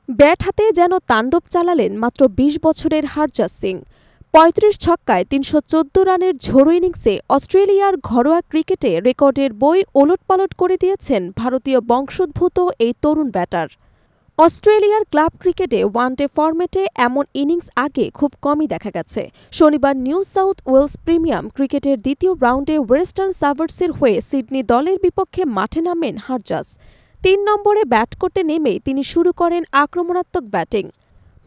Bat হাতে যেন তাণ্ডব চালালেন মাত্র ২০ বছরের হরজত সিং। ৩৫ ছক্কায় ৩১৪ রানের ঝোড়ো ইনিংসে অস্ট্রেলিয়ার ঘরোয়া ক্রিকেটে রেকর্ডের বই ওলটপালট করে দিয়েছেন ভারতীয় বংশোদ্ভূত এই তরুণ ব্যাটার। অস্ট্রেলিয়ার ক্লাব ক্রিকেটে ওয়ানডে ফরম্যাটে এমন ইনিংস আগে খুব কমই দেখা গেছে। শনিবার নিউ সাউথ ওয়েলস প্রিমিয়াম ক্রিকেটের দ্বিতীয় রাউন্ডে ওয়েস্টার্ন সাবার্সের হয়ে সিডনি দলের বিপক্ষে মাঠে নামেন হরজত। ৩ নম্বরে ব্যাট করতে নেমেই তিনি শুরু করেন আক্রমণাত্মক ব্যাটিং।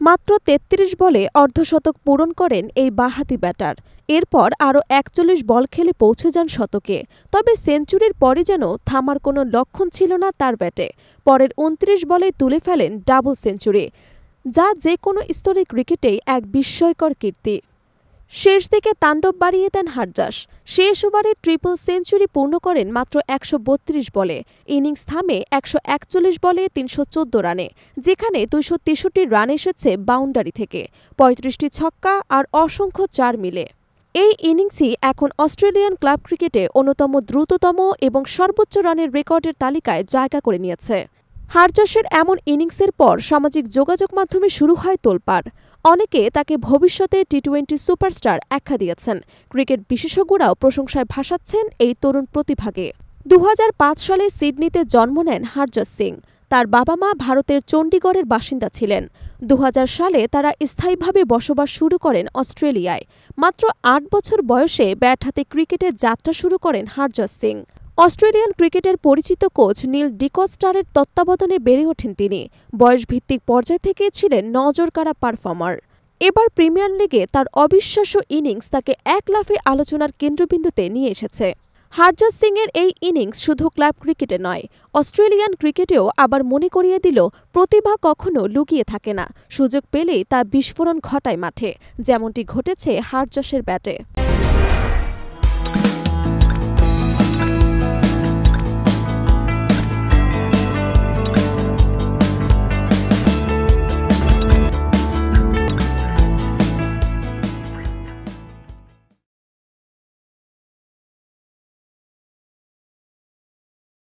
মাত্র ৩৩ বলে অর্ধশতক পূরণ করেন এই বাঁহাতি ব্যাটার। এরপর আরও ৪১ বল খেলে পৌঁছে যান শতকে। তবে সেঞ্চুরির পরে যেন থামার কোনো লক্ষণ ছিল না তার ব্যাটে। পরের ২৯ বলে তুলে ফেলেন ডাবল সেঞ্চুরি, যা যে কোনো স্তরে ক্রিকেটেই এক বিস্ময়কর কীর্তি। শেষ দিকে তাণ্ডব বাড়িয়ে দেন হরজত। শেষ ওভারে ট্রিপল সেঞ্চুরি পূর্ণ করেন মাত্র ১৩২ বলে। ইনিংস থামে ১৪১ বলে ৩১৪ রানে, যেখানে ২৬৩ রান এসেছে বাউন্ডারি থেকে, ৩৫টি ছক্কা আর অসংখ্য চার মিলে। এই ইনিংসই এখন অস্ট্রেলিয়ান ক্লাব ক্রিকেটে অন্যতম দ্রুততম এবং সর্বোচ্চ রানের রেকর্ডের তালিকায় জায়গা করে নিয়েছে। হরজতের এমন ইনিংসের পর সামাজিক যোগাযোগ মাধ্যমে শুরু হয় তোলপাড়। অনেকে তাকে ভবিষ্যতে টি-২০ সুপারস্টার আখ্যা দিয়েছেন। ক্রিকেট বিশেষজ্ঞরাও প্রশংসায় ভাসাচ্ছেন এই তরুণ প্রতিভাকে। ২০০৫ সালে সিডনিতে জন্ম নেন হরজত সিং। তার বাবা মা ভারতের চণ্ডীগড়ের বাসিন্দা ছিলেন। ২০০০ সালে তারা স্থায়ীভাবে বসবাস শুরু করেন অস্ট্রেলিয়ায়। মাত্র ৮ বছর বয়সে ব্যাট হাতে ক্রিকেটের যাত্রা শুরু করেন হরজত সিং। অস্ট্রেলিয়ান ক্রিকেটের পরিচিত কোচ নীল ডিকস্টারের তত্ত্বাবধানে বেড়ে ওঠেন তিনি। বয়সভিত্তিক পর্যায় থেকে ছিলেন নজরকাড়া পারফর্মার। এবার প্রিমিয়ার লিগে তার অবিশ্বাস্য ইনিংস তাকে এক লাফে আলোচনার কেন্দ্রবিন্দুতে নিয়ে এসেছে। হরজত সিংয়ের এই ইনিংস শুধু ক্লাব ক্রিকেটে নয়, অস্ট্রেলিয়ান ক্রিকেটেও আবার মনে করিয়ে দিল প্রতিভা কখনো লুকিয়ে থাকে না, সুযোগ পেলেই তা বিস্ফোরণ ঘটায় মাঠে, যেমনটি ঘটেছে হরজতের ব্যাটে।